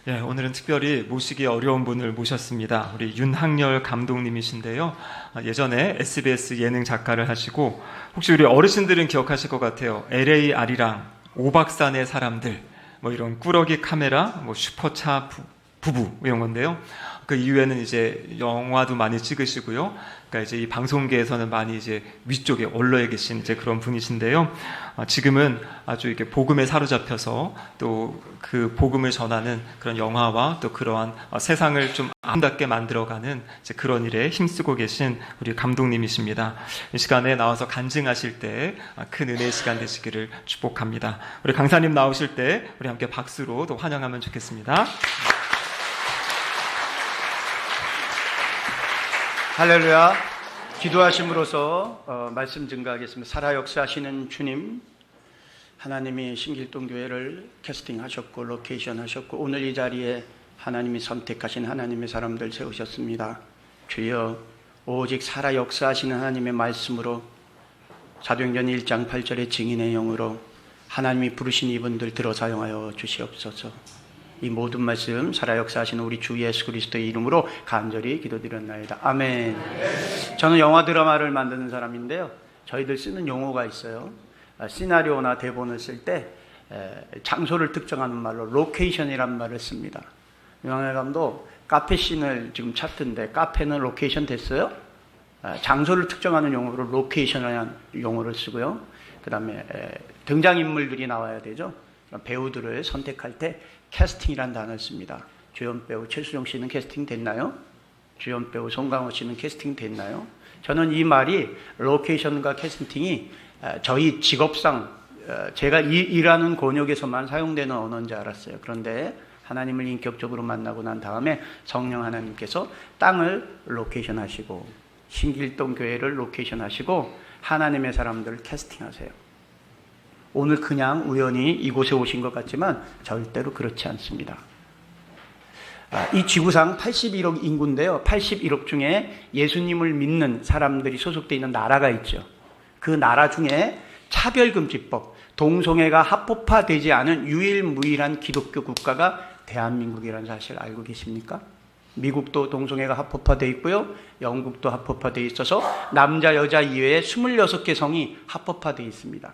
예, 오늘은 특별히 모시기 어려운 분을 모셨습니다. 우리 윤학열 감독님이신데요. 예전에 SBS 예능 작가를 하시고, 혹시 우리 어르신들은 기억하실 것 같아요. LA 아리랑, 오박산의 사람들, 뭐 이런 꾸러기 카메라, 뭐 슈퍼차 부부 이런 건데요. 그 이후에는 이제 영화도 많이 찍으시고요. 그러니까 이제 이 방송계에서는 많이 이제 위쪽에 올라에 계신 이제 그런 분이신데요. 지금은 아주 이렇게 복음에 사로잡혀서 또 그 복음을 전하는 그런 영화와 또 그러한 세상을 좀 아름답게 만들어가는 이제 그런 일에 힘쓰고 계신 우리 감독님이십니다. 이 시간에 나와서 간증하실 때 큰 은혜의 시간 되시기를 축복합니다. 우리 강사님 나오실 때 우리 함께 박수로 또 환영하면 좋겠습니다. 할렐루야. 기도하심으로써 말씀 증거하겠습니다. 살아 역사하시는 주님, 하나님이 신길동 교회를 캐스팅하셨고 로케이션 하셨고 오늘 이 자리에 하나님이 선택하신 하나님의 사람들 세우셨습니다. 주여, 오직 살아 역사하시는 하나님의 말씀으로 사도행전 1장 8절의 증인의 영으로 하나님이 부르신 이분들 들어 사용하여 주시옵소서. 이 모든 말씀 살아 역사하시는 우리 주 예수 그리스도의 이름으로 간절히 기도드렸나이다. 아멘. 저는 영화 드라마를 만드는 사람인데요, 저희들 쓰는 용어가 있어요. 시나리오나 대본을 쓸 때 장소를 특정하는 말로 로케이션이란 말을 씁니다. 윤학열 감독 카페 씬을 지금 찾던데 카페는 로케이션 됐어요? 장소를 특정하는 용어로 로케이션이라는 용어를 쓰고요. 그 다음에 등장인물들이 나와야 되죠. 배우들을 선택할 때 캐스팅이라는 단어를 씁니다. 주연 배우 최수종 씨는 캐스팅 됐나요? 주연 배우 송강호 씨는 캐스팅 됐나요? 저는 이 말이 로케이션과 캐스팅이 저희 직업상 제가 일하는 권역에서만 사용되는 언어인지 알았어요. 그런데 하나님을 인격적으로 만나고 난 다음에 성령 하나님께서 땅을 로케이션 하시고 신길동 교회를 로케이션 하시고 하나님의 사람들을 캐스팅하세요. 오늘 그냥 우연히 이곳에 오신 것 같지만 절대로 그렇지 않습니다. 이 지구상 81억 인구인데요, 81억 중에 예수님을 믿는 사람들이 소속되어 있는 나라가 있죠. 그 나라 중에 차별금지법, 동성애가 합법화되지 않은 유일무이한 기독교 국가가 대한민국이라는 사실 알고 계십니까? 미국도 동성애가 합법화되어 있고요, 영국도 합법화되어 있어서 남자 여자 이외에 26개 성이 합법화되어 있습니다.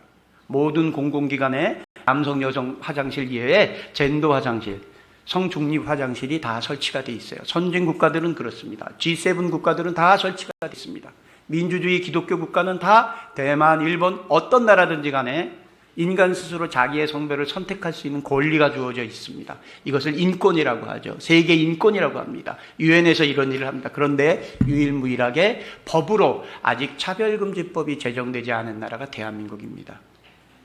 모든 공공기관에 남성 여성 화장실 이외에 젠더 화장실, 성중립 화장실이 다 설치가 되어 있어요. 선진 국가들은 그렇습니다. G7 국가들은 다 설치가 되어 있습니다. 민주주의 기독교 국가는 다 대만, 일본 어떤 나라든지 간에 인간 스스로 자기의 성별을 선택할 수 있는 권리가 주어져 있습니다. 이것을 인권이라고 하죠. 세계 인권이라고 합니다. 유엔에서 이런 일을 합니다. 그런데 유일무이하게 법으로 아직 차별금지법이 제정되지 않은 나라가 대한민국입니다.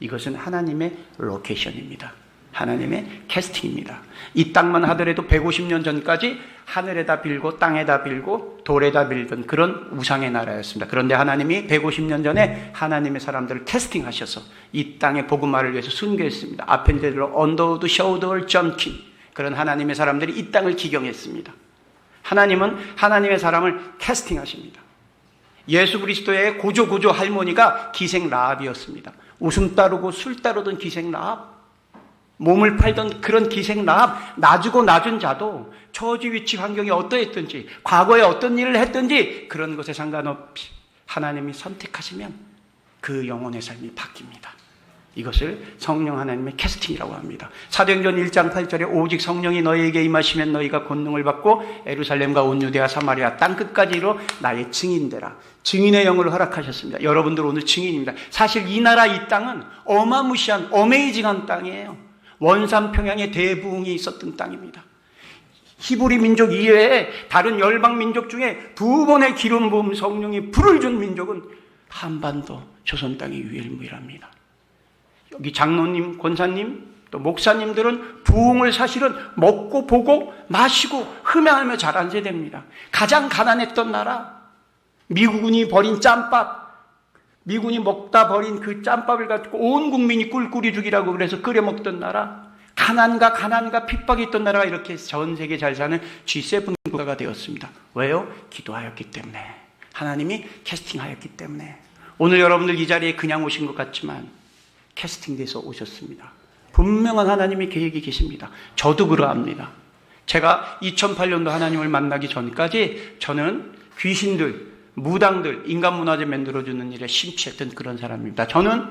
이것은 하나님의 로케이션입니다. 하나님의 캐스팅입니다. 이 땅만 하더라도 150년 전까지 하늘에다 빌고 땅에다 빌고 돌에다 빌던 그런 우상의 나라였습니다. 그런데 하나님이 150년 전에 하나님의 사람들을 캐스팅하셔서 이 땅의 복음화를 위해서 순교했습니다. 아펜젤로 언더우드 셔우드월 점킨, 그런 하나님의 사람들이 이 땅을 기경했습니다. 하나님은 하나님의 사람을 캐스팅하십니다. 예수 그리스도의 고조 할머니가 기생 라합이었습니다. 웃음 따르고 술 따르던 기생 라합, 몸을 팔던 그런 기생 라합, 나주고 낮은 자도 처지 위치 환경이 어떠했든지 과거에 어떤 일을 했든지 그런 것에 상관없이 하나님이 선택하시면 그 영혼의 삶이 바뀝니다. 이것을 성령 하나님의 캐스팅이라고 합니다. 사도행전 1장 8절에 오직 성령이 너희에게 임하시면 너희가 권능을 받고 예루살렘과 온 유대와 사마리아 땅끝까지로 나의 증인되라. 증인의 영을 허락하셨습니다. 여러분들 오늘 증인입니다. 사실 이 나라 이 땅은 어마무시한 어메이징한 땅이에요. 원산평양에 대부흥이 있었던 땅입니다. 히브리 민족 이외에 다른 열방 민족 중에 두 번의 기름 부음 성령이 불을 준 민족은 한반도 조선 땅이 유일무이합니다. 여기 장로님, 권사님, 또 목사님들은 부흥을 사실은 먹고 보고 마시고 흠양하며 자란 세대입니다. 가장 가난했던 나라, 미군이 버린 짬밥, 미군이 먹다 버린 그 짬밥을 가지고 온 국민이 꿀꿀이 죽이라고 그래서 끓여 먹던 나라, 가난과 핍박이 있던 나라가 이렇게 전 세계 잘 사는 G7 국가가 되었습니다. 왜요? 기도하였기 때문에, 하나님이 캐스팅하였기 때문에. 오늘 여러분들 이 자리에 그냥 오신 것 같지만 캐스팅돼서 오셨습니다. 분명한 하나님의 계획이 계십니다. 저도 그러합니다. 제가 2008년도 하나님을 만나기 전까지 저는 귀신들, 무당들, 인간문화재 만들어주는 일에 심취했던 그런 사람입니다. 저는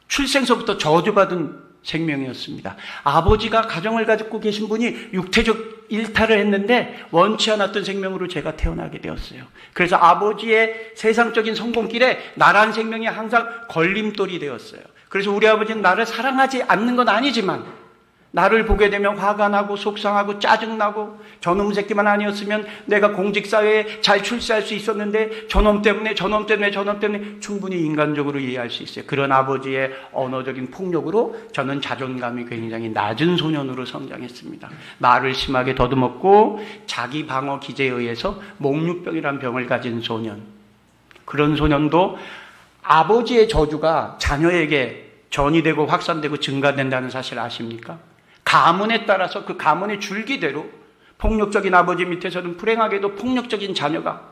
출생서부터 저주받은 생명이었습니다. 아버지가 가정을 가지고 계신 분이 육체적 일탈을 했는데 원치 않았던 생명으로 제가 태어나게 되었어요. 그래서 아버지의 세상적인 성공길에 나란 생명이 항상 걸림돌이 되었어요. 그래서 우리 아버지는 나를 사랑하지 않는 건 아니지만 나를 보게 되면 화가 나고 속상하고 짜증나고 저놈 새끼만 아니었으면 내가 공직사회에 잘 출세할 수 있었는데 저놈 때문에 충분히 인간적으로 이해할 수 있어요. 그런 아버지의 언어적인 폭력으로 저는 자존감이 굉장히 낮은 소년으로 성장했습니다. 말을 심하게 더듬었고 자기 방어 기제에 의해서 목류병이란 병을 가진 소년. 그런 소년도 아버지의 저주가 자녀에게 전이되고 확산되고 증가된다는 사실 아십니까? 가문에 따라서 그 가문의 줄기대로 폭력적인 아버지 밑에서는 불행하게도 폭력적인 자녀가,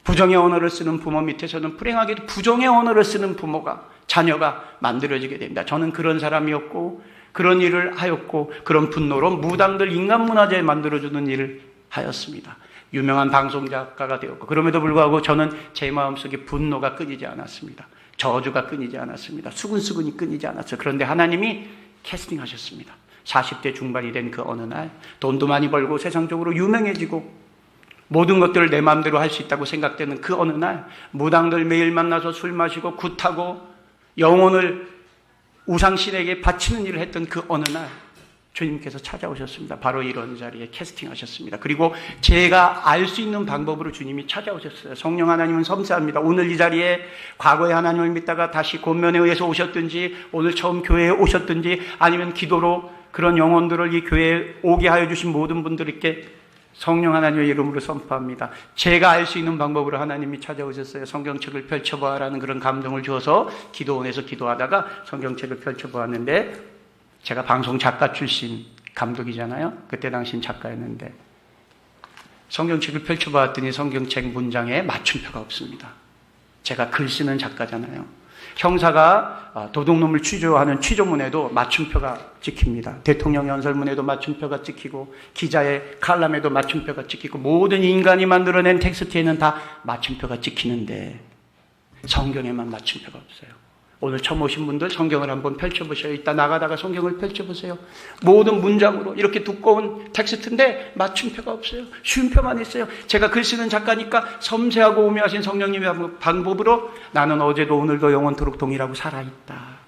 부정의 언어를 쓰는 부모 밑에서는 불행하게도 부정의 언어를 쓰는 부모가, 자녀가 만들어지게 됩니다. 저는 그런 사람이었고 그런 일을 하였고 그런 분노로 무당들 인간문화재 만들어주는 일을 하였습니다. 유명한 방송작가가 되었고 그럼에도 불구하고 저는 제 마음속에 분노가 끊이지 않았습니다. 저주가 끊이지 않았습니다. 수근수근이 끊이지 않았어요. 그런데 하나님이 캐스팅하셨습니다. 40대 중반이 된 그 어느 날 돈도 많이 벌고 세상적으로 유명해지고 모든 것들을 내 마음대로 할 수 있다고 생각되는 그 어느 날 무당들 매일 만나서 술 마시고 굿하고 영혼을 우상신에게 바치는 일을 했던 그 어느 날 주님께서 찾아오셨습니다. 바로 이런 자리에 캐스팅하셨습니다. 그리고 제가 알 수 있는 방법으로 주님이 찾아오셨어요. 성령 하나님은 섬세합니다. 오늘 이 자리에 과거에 하나님을 믿다가 다시 권면에 의해서 오셨든지 오늘 처음 교회에 오셨든지 아니면 기도로 그런 영혼들을 이 교회에 오게 하여 주신 모든 분들께 성령 하나님의 이름으로 선포합니다. 제가 알 수 있는 방법으로 하나님이 찾아오셨어요. 성경책을 펼쳐보아라는 그런 감동을 주어서 기도원에서 기도하다가 성경책을 펼쳐보았는데 제가 방송 작가 출신 감독이잖아요. 그때 당시엔 작가였는데 성경책을 펼쳐보았더니 성경책 문장에 맞춤표가 없습니다. 제가 글 쓰는 작가잖아요. 형사가 도둑놈을 취조하는 취조문에도 맞춤표가 찍힙니다. 대통령 연설문에도 맞춤표가 찍히고 기자의 칼럼에도 맞춤표가 찍히고 모든 인간이 만들어낸 텍스트에는 다 맞춤표가 찍히는데 성경에만 맞춤표가 없어요. 오늘 처음 오신 분들 성경을 한번 펼쳐보세요. 이따 나가다가 성경을 펼쳐보세요. 모든 문장으로 이렇게 두꺼운 텍스트인데 맞춤표가 없어요. 쉼표만 있어요. 제가 글 쓰는 작가니까 섬세하고 오묘하신 성령님의 방법으로 나는 어제도 오늘도 영원토록 동일하고 살아있다.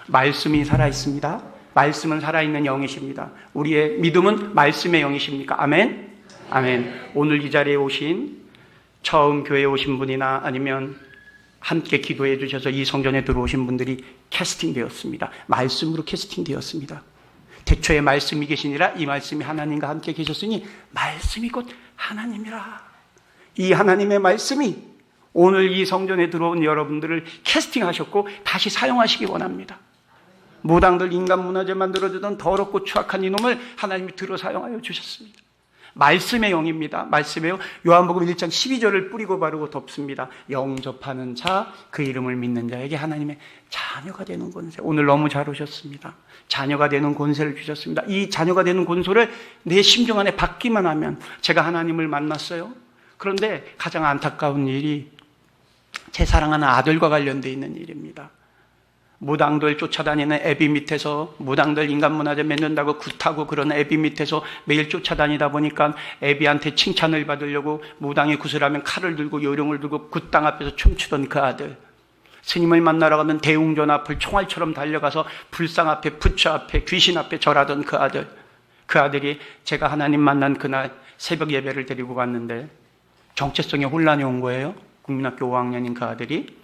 말씀이 살아있습니다. 말씀은 살아있는 영이십니다. 우리의 믿음은 말씀의 영이십니까? 아멘? 아멘. 오늘 이 자리에 오신 처음 교회에 오신 분이나 아니면 함께 기도해 주셔서 이 성전에 들어오신 분들이 캐스팅되었습니다. 말씀으로 캐스팅되었습니다. 태초에 말씀이 계시니라 이 말씀이 하나님과 함께 계셨으니 말씀이 곧 하나님이라. 이 하나님의 말씀이 오늘 이 성전에 들어온 여러분들을 캐스팅하셨고 다시 사용하시기 원합니다. 무당들 인간문화재 만들어주던 더럽고 추악한 이놈을 하나님이 들어 사용하여 주셨습니다. 말씀의 영입니다. 말씀의 영. 요한복음 1장 12절을 뿌리고 바르고 덮습니다. 영접하는 자, 그 이름을 믿는 자에게 하나님의 자녀가 되는 권세. 오늘 너무 잘 오셨습니다. 자녀가 되는 권세를 주셨습니다. 이 자녀가 되는 권세를 내 심정 안에 받기만 하면 제가 하나님을 만났어요. 그런데 가장 안타까운 일이 제 사랑하는 아들과 관련되어 있는 일입니다. 무당들 쫓아다니는 애비 밑에서 무당들 인간문화재 맺는다고 굿하고 그런 애비 밑에서 매일 쫓아다니다 보니까 애비한테 칭찬을 받으려고 무당이 굿을 하면 칼을 들고 요령을 들고 굿당 앞에서 춤추던 그 아들, 스님을 만나러 가는 대웅전 앞을 총알처럼 달려가서 불상 앞에 부처 앞에 귀신 앞에 절하던 그 아들, 그 아들이 제가 하나님 만난 그날 새벽 예배를 드리고 갔는데 정체성에 혼란이 온 거예요. 국민학교 5학년인 그 아들이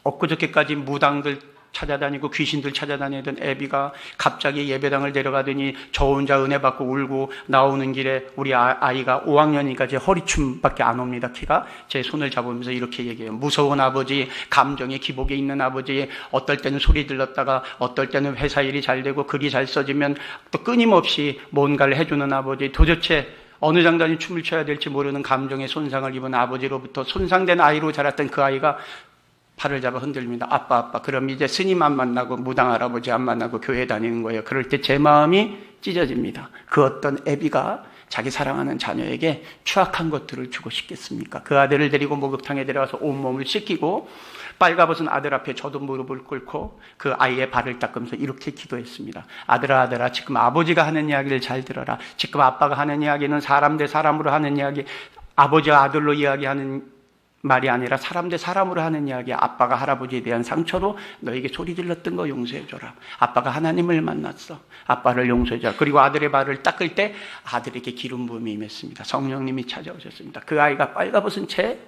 엊그저께까지 무당들 찾아다니고 귀신들 찾아다니던 애비가 갑자기 예배당을 내려가더니 저 혼자 은혜 받고 울고 나오는 길에 우리 아이가 5학년이니까 제 허리춤밖에 안 옵니다. 키가. 제 손을 잡으면서 이렇게 얘기해요. 무서운 아버지, 감정의 기복에 있는 아버지, 어떨 때는 소리 들렀다가 어떨 때는 회사 일이 잘 되고 글이 잘 써지면 또 끊임없이 뭔가를 해주는 아버지, 도대체 어느 장단이 춤을 춰야 될지 모르는 감정의 손상을 입은 아버지로부터 손상된 아이로 자랐던 그 아이가 팔을 잡아 흔들립니다. 아빠, 그럼 이제 스님 안 만나고 무당 할아버지 안 만나고 교회 다니는 거예요. 그럴 때 제 마음이 찢어집니다. 그 어떤 애비가 자기 사랑하는 자녀에게 추악한 것들을 주고 싶겠습니까? 그 아들을 데리고 목욕탕에 데려가서 온몸을 씻기고 빨가벗은 아들 앞에 저도 무릎을 꿇고 그 아이의 발을 닦으면서 이렇게 기도했습니다. 아들아, 아들아, 지금 아버지가 하는 이야기를 잘 들어라. 지금 아빠가 하는 이야기는 사람 대 사람으로 하는 이야기, 아버지와 아들로 이야기하는 말이 아니라 사람 대 사람으로 하는 이야기. 아빠가 할아버지에 대한 상처로 너에게 소리 질렀던 거 용서해줘라. 아빠가 하나님을 만났어. 아빠를 용서해줘라. 그리고 아들의 발을 닦을 때 아들에게 기름 부음이 임했습니다. 성령님이 찾아오셨습니다. 그 아이가 빨가벗은 채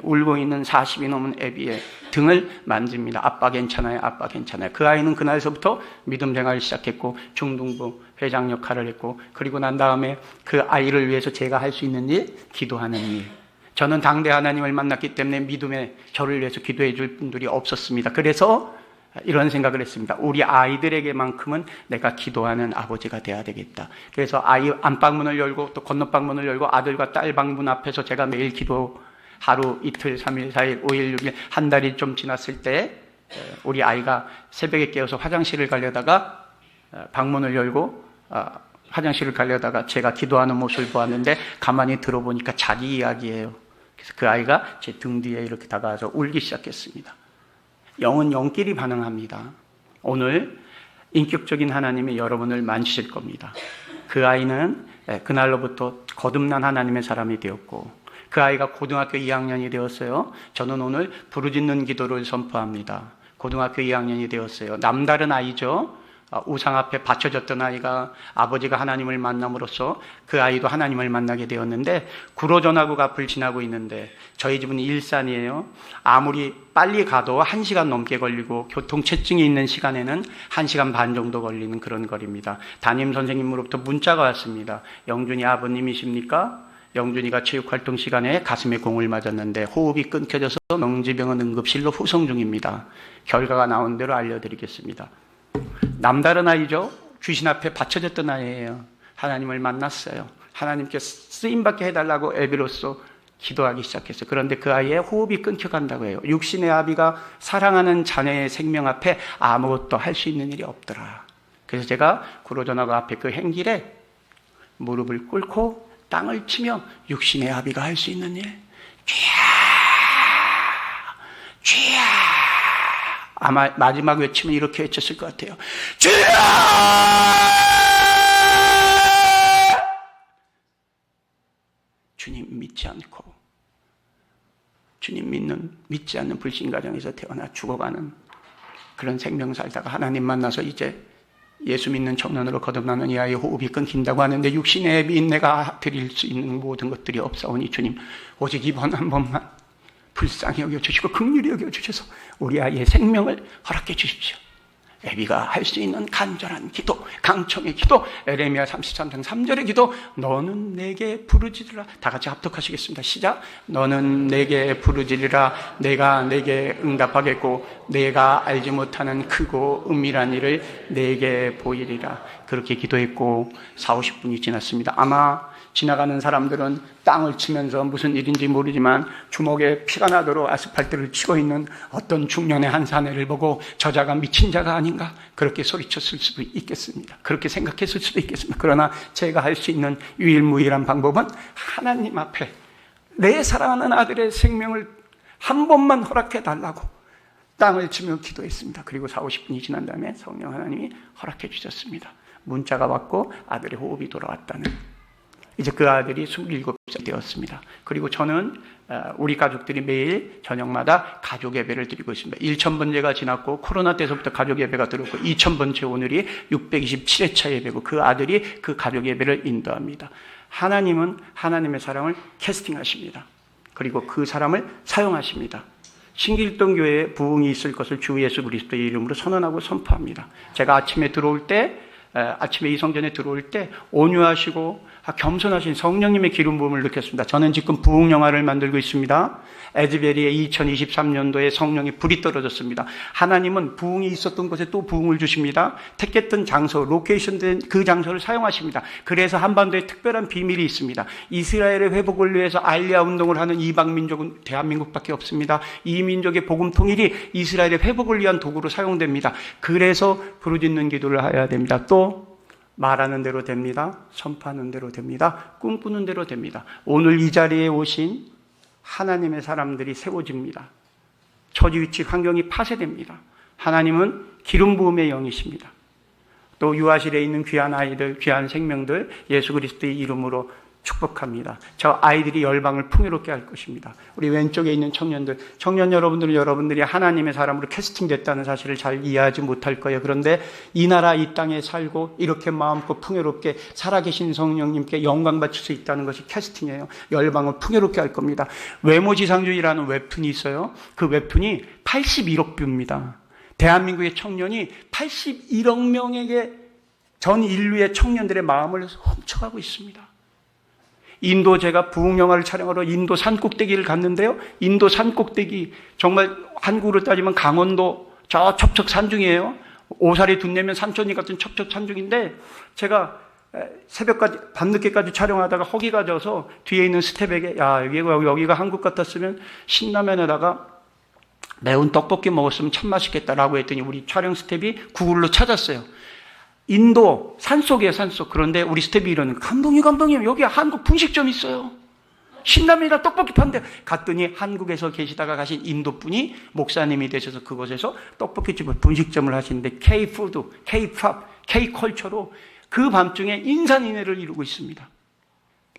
울고 있는 40이 넘은 애비의 등을 만집니다. 아빠 괜찮아요, 아빠 괜찮아요. 그 아이는 그날서부터 믿음 생활을 시작했고 중등부 회장 역할을 했고, 그리고 난 다음에 그 아이를 위해서 제가 할 수 있는 일, 기도하는 일. 저는 당대 하나님을 만났기 때문에 믿음의 저를 위해서 기도해 줄 분들이 없었습니다. 그래서 이런 생각을 했습니다. 우리 아이들에게만큼은 내가 기도하는 아버지가 돼야 되겠다. 그래서 아이 안방문을 열고 또 건너방문을 열고 아들과 딸 방문 앞에서 제가 매일 기도, 하루, 이틀, 3일, 4일, 5일, 6일, 한 달이 좀 지났을 때 우리 아이가 새벽에 깨어서 화장실을 가려다가 방문을 열고 화장실을 가려다가 제가 기도하는 모습을 보았는데 가만히 들어보니까 자기 이야기예요. 그래서 그 아이가 제 등 뒤에 이렇게 다가와서 울기 시작했습니다. 영은 영끼리 반응합니다. 오늘 인격적인 하나님이 여러분을 만지실 겁니다. 그 아이는 그날로부터 거듭난 하나님의 사람이 되었고, 그 아이가 고등학교 2학년이 되었어요. 저는 오늘 부르짖는 기도를 선포합니다. 고등학교 2학년이 되었어요. 남다른 아이죠. 우상 앞에 받쳐졌던 아이가 아버지가 하나님을 만남으로써 그 아이도 하나님을 만나게 되었는데, 구로전화국 앞을 지나고 있는데 저희 집은 일산이에요. 아무리 빨리 가도 1시간 넘게 걸리고 교통체증이 있는 시간에는 1시간 반 정도 걸리는 그런 거리입니다. 담임 선생님으로부터 문자가 왔습니다. 영준이 아버님이십니까? 영준이가 체육활동 시간에 가슴에 공을 맞았는데 호흡이 끊겨져서 명지병원 응급실로 후송 중입니다. 결과가 나온 대로 알려드리겠습니다. 남다른 아이죠. 귀신 앞에 받쳐졌던 아이예요. 하나님을 만났어요. 하나님께 쓰임받게 해달라고 애비로서 기도하기 시작했어요. 그런데 그 아이의 호흡이 끊겨간다고 해요. 육신의 아비가 사랑하는 자녀의 생명 앞에 아무것도 할 수 있는 일이 없더라. 그래서 제가 구로전화가 앞에 그 행길에 무릎을 꿇고 땅을 치며 육신의 아비가 할 수 있는 일, 주야, 주야. 아마 마지막 외침은 이렇게 외쳤을 것 같아요. 주야! 주님 믿지 않고, 주님 믿지 않는 불신 가정에서 태어나 죽어가는 그런 생명 살다가 하나님 만나서 이제 예수 믿는 청년으로 거듭나는 이 아이의 호흡이 끊긴다고 하는데, 육신의 애비인 내가 드릴 수 있는 모든 것들이 없사오니 주님 오직 이번 한 번만 불쌍히 여겨주시고 긍휼히 여겨주셔서 우리 아이의 생명을 허락해 주십시오. 애비가 할 수 있는 간절한 기도, 강청의 기도, 에레미야 33장 3절의 기도. 너는 내게 부르짖으라. 다 같이 합독하시겠습니다. 시작. 너는 내게 부르짖으라. 내가 내게 응답하겠고 내가 알지 못하는 크고 은밀한 일을 내게 보이리라. 그렇게 기도했고 40-50분이 지났습니다. 아마 지나가는 사람들은 땅을 치면서 무슨 일인지 모르지만 주먹에 피가 나도록 아스팔트를 치고 있는 어떤 중년의 한 사내를 보고 저자가 미친 자가 아닌가 그렇게 소리쳤을 수도 있겠습니다. 그렇게 생각했을 수도 있겠습니다. 그러나 제가 할 수 있는 유일무이한 방법은 하나님 앞에 내 사랑하는 아들의 생명을 한 번만 허락해 달라고 땅을 치며 기도했습니다. 그리고 40-50분이 지난 다음에 성령 하나님이 허락해 주셨습니다. 문자가 왔고 아들의 호흡이 돌아왔다는. 이제 그 아들이 27살 되었습니다. 그리고 저는 우리 가족들이 매일 저녁마다 가족 예배를 드리고 있습니다. 1000번째가 지났고 코로나 때서부터 가족 예배가 들었고 2000번째 오늘이 627회차 예배고 그 아들이 그 가족 예배를 인도합니다. 하나님은 하나님의 사랑을 캐스팅하십니다. 그리고 그 사람을 사용하십니다. 신길동 교회에 부흥이 있을 것을 주 예수 그리스도의 이름으로 선언하고 선포합니다. 제가 아침에 이성전에 들어올 때 온유하시고 겸손하신 성령님의 기름 부음을 느꼈습니다. 저는 지금 부흥 영화를 만들고 있습니다. 에즈베리의 2023년도에 성령의 불이 떨어졌습니다. 하나님은 부흥이 있었던 곳에 또 부흥을 주십니다. 택했던 장소, 로케이션된 그 장소를 사용하십니다. 그래서 한반도에 특별한 비밀이 있습니다. 이스라엘의 회복을 위해서 알리아 운동을 하는 이방 민족은 대한민국밖에 없습니다. 이 민족의 복음 통일이 이스라엘의 회복을 위한 도구로 사용됩니다. 그래서 부르짖는 기도를 해야 됩니다. 또 말하는 대로 됩니다. 선포하는 대로 됩니다. 꿈꾸는 대로 됩니다. 오늘 이 자리에 오신 하나님의 사람들이 세워집니다. 처지 위치 환경이 파쇄됩니다. 하나님은 기름 부음의 영이십니다. 또 유아실에 있는 귀한 아이들, 귀한 생명들 예수 그리스도의 이름으로 축복합니다. 저 아이들이 열방을 풍요롭게 할 것입니다. 우리 왼쪽에 있는 청년 여러분들은 여러분들이 하나님의 사람으로 캐스팅됐다는 사실을 잘 이해하지 못할 거예요. 그런데 이 나라 이 땅에 살고 이렇게 마음껏 풍요롭게 살아계신 성령님께 영광 바칠 수 있다는 것이 캐스팅이에요. 열방을 풍요롭게 할 겁니다. 외모지상주의라는 웹툰이 있어요. 그 웹툰이 81억 뷰입니다. 대한민국의 청년이 81억 명에게 전 인류의 청년들의 마음을 훔쳐가고 있습니다. 인도 제가 부흥영화를 촬영하러 인도 산꼭대기를 갔는데요. 인도 산꼭대기 정말 한국으로 따지면 강원도 저 첩첩 산중이에요. 오사리 둔내면 산천이 같은 첩첩 산중인데 제가 새벽까지 밤늦게까지 촬영하다가 허기가 져서 뒤에 있는 스텝에게 야 여기가 한국 같았으면 신라면에다가 매운 떡볶이 먹었으면 참 맛있겠다라고 했더니 우리 촬영 스텝이 구글로 찾았어요. 인도 산속이에요, 산속. 그런데 우리 스텝이 이러는 감독님 여기 한국 분식점 있어요. 신라면이랑 떡볶이 판대. 갔더니 한국에서 계시다가 가신 인도 분이 목사님이 되셔서 그곳에서 떡볶이집을 분식점을 하시는데 K-푸드, K-팝, K-컬처로 그 밤중에 인산인해를 이루고 있습니다.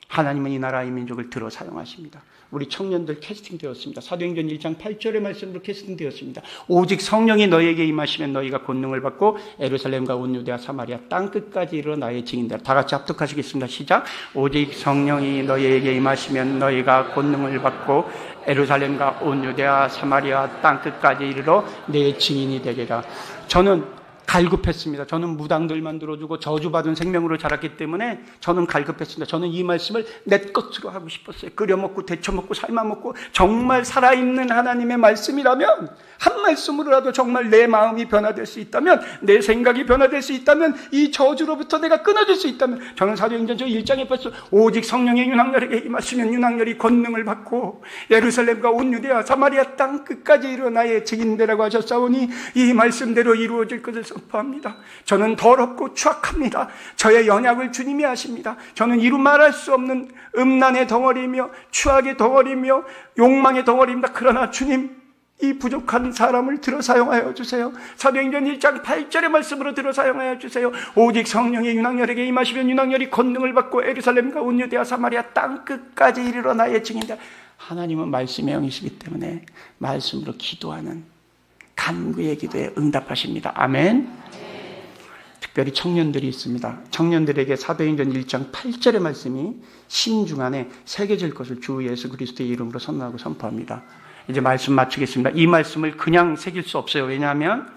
하나님은 이 나라 이 민족을 들어 사용하십니다. 우리 청년들 캐스팅되었습니다. 사도행전 1장 8절의 말씀으로 캐스팅되었습니다. 오직 성령이 너희에게 임하시면 너희가 권능을 받고 예루살렘과 온 유대와 사마리아 땅끝까지 이르러 나의 증인되라. 다 같이 합독하시겠습니다. 시작. 오직 성령이 너희에게 임하시면 너희가 권능을 받고 예루살렘과 온 유대와 사마리아 땅끝까지 이르러 내 증인이 되리라. 저는 갈급했습니다. 저는 무당들만 들어주고 저주받은 생명으로 자랐기 때문에 저는 갈급했습니다. 저는 이 말씀을 내 것으로 하고 싶었어요. 끓여먹고 데쳐먹고 삶아먹고 정말 살아있는 하나님의 말씀이라면 한 말씀으로라도 정말 내 마음이 변화될 수 있다면 내 생각이 변화될 수 있다면 이 저주로부터 내가 끊어질 수 있다면 저는 사도행전 1장에 벌써 오직 성령의 윤학열에게 임하시면 윤학열이 권능을 받고 예루살렘과 온 유대와 사마리아 땅 끝까지 이르러 나의 증인되라고 하셨사오니 이 말씀대로 이루어질 것을 선포합니다. 저는 더럽고 추악합니다. 저의 연약을 주님이 아십니다. 저는 이루 말할 수 없는 음란의 덩어리며 추악의 덩어리며 욕망의 덩어리입니다. 그러나 주님 이 부족한 사람을 들어 사용하여 주세요. 사도행전 1장 8절의 말씀으로 들어 사용하여 주세요. 오직 성령의 윤학열에게 임하시면 윤학열이 권능을 받고 예루살렘과 온 유대와 사마리아 땅 끝까지 이르러 나의 증인이다. 하나님은 말씀의 영이시기 때문에 말씀으로 기도하는 간구의 기도에 응답하십니다. 아멘. 특별히 청년들이 있습니다. 청년들에게 사도행전 1장 8절의 말씀이 심중 안에 새겨질 것을 주 예수 그리스도의 이름으로 선언하고 선포합니다. 이제 말씀 마치겠습니다. 이 말씀을 그냥 새길 수 없어요. 왜냐하면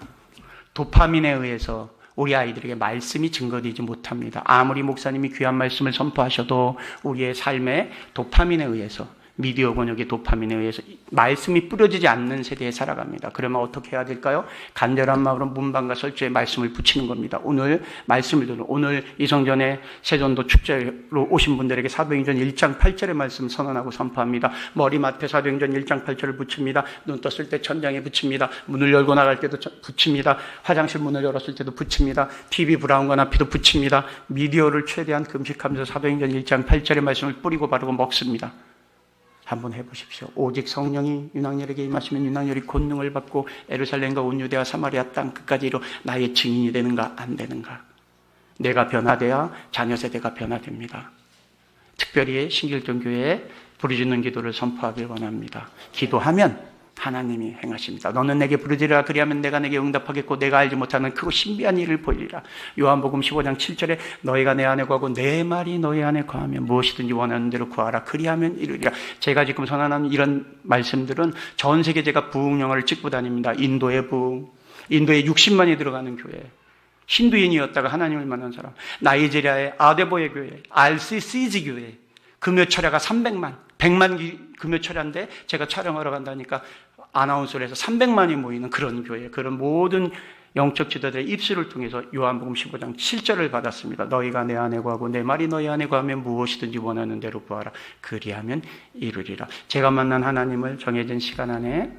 도파민에 의해서 우리 아이들에게 말씀이 증거되지 못합니다. 아무리 목사님이 귀한 말씀을 선포하셔도 우리의 삶에 도파민에 의해서 미디어 권역의 도파민에 의해서 말씀이 뿌려지지 않는 세대에 살아갑니다. 그러면 어떻게 해야 될까요? 간절한 마음으로 문방과 설주에 말씀을 붙이는 겁니다. 오늘 말씀을 듣는 오늘 이성전에 세전도 축제로 오신 분들에게 사도행전 1장 8절의 말씀 선언하고 선포합니다. 머리맡에 사도행전 1장 8절을 붙입니다. 눈 떴을 때 천장에 붙입니다. 문을 열고 나갈 때도 붙입니다. 화장실 문을 열었을 때도 붙입니다. TV 브라운관 앞에도 붙입니다. 미디어를 최대한 금식하면서 사도행전 1장 8절의 말씀을 뿌리고 바르고 먹습니다. 한번 해보십시오. 오직 성령이 윤학열에게 임하시면 윤학열이 권능을 받고 예루살렘과 온 유대와 사마리아 땅 끝까지 이르러 나의 증인이 되는가 안 되는가. 내가 변화돼야 자녀 세대가 변화됩니다. 특별히 신길동 교회에 부르짖는 기도를 선포하길 원합니다. 기도하면 하나님이 행하십니다. 너는 내게 부르짖으라 그리하면 내가 내게 응답하겠고 내가 알지 못하는 크고 신비한 일을 보이리라. 요한복음 15장 7절에 너희가 내 안에 거하고 내 말이 너희 안에 거하면 무엇이든지 원하는 대로 구하라 그리하면 이루리라. 제가 지금 선언하는 이런 말씀들은 전 세계 제가 부흥 영화를 찍고 다닙니다. 인도의 부흥, 인도에 60만이 들어가는 교회, 힌두인이었다가 하나님을 만난 사람, 나이지리아의 아데보의 교회, RCCG 교회, 금요철야가 300만, 100만 금요철야인데 제가 촬영하러 간다니까 아나운서를 해서 300만이 모이는 그런 교회, 그런 모든 영적 지도자들의 입술을 통해서 요한복음 15장 7절을 받았습니다. 너희가 내 안에 거하고 내 말이 너희 안에 거하면 무엇이든지 원하는 대로 구하라. 그리하면 이루리라. 제가 만난 하나님을 정해진 시간 안에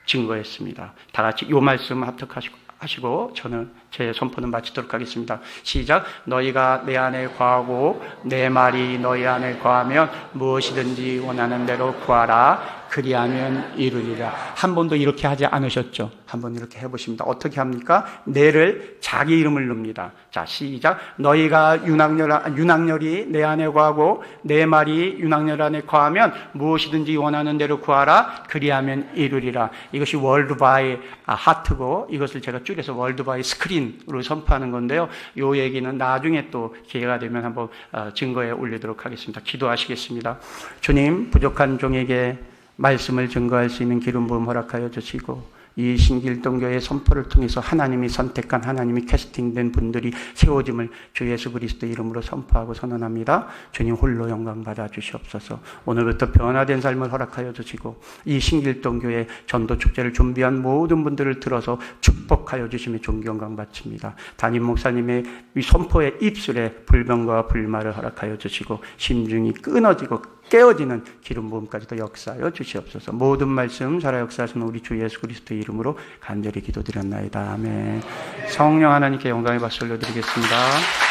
증거했습니다. 다 같이 요 말씀 합독하시고 하시고 저는 제 선포는 마치도록 하겠습니다. 시작. 너희가 내 안에 거하고 내 말이 너희 안에 거하면 무엇이든지 원하는 대로 구하라. 그리하면 이루리라. 한 번도 이렇게 하지 않으셨죠? 한번 이렇게 해보십니다. 어떻게 합니까? 내를 자기 이름을 넣습니다. 자, 시작. 너희가 윤학열이 내 안에 거하고 내 말이 윤학열 안에 거하면 무엇이든지 원하는 대로 구하라. 그리하면 이루리라. 이것이 월드 바이 하트고 이것을 제가 줄여서 월드 바이 스크린으로 선포하는 건데요. 이 얘기는 나중에 또 기회가 되면 한번 증거에 올리도록 하겠습니다. 기도하시겠습니다. 주님, 부족한 종에게 말씀을 증거할 수 있는 기름 부음 허락하여 주시고 이 신길동교회 선포를 통해서 하나님이 선택한 하나님이 캐스팅된 분들이 세워짐을 주 예수 그리스도 이름으로 선포하고 선언합니다. 주님 홀로 영광 받아 주시옵소서. 오늘부터 변화된 삶을 허락하여 주시고 이 신길동교회 전도 축제를 준비한 모든 분들을 들어서 축복하여 주시며 존귀 영광 바칩니다. 담임 목사님의 이 선포의 입술에 불병과 불말을 허락하여 주시고 심중이 끊어지고 깨어지는 기름 부음까지도 역사하여 주시옵소서. 모든 말씀 살아 역사하시는 우리 주 예수 그리스도의 이름으로 간절히 기도드렸나이다. 아멘. 성령 하나님께 영광의 박수 올려드리겠습니다.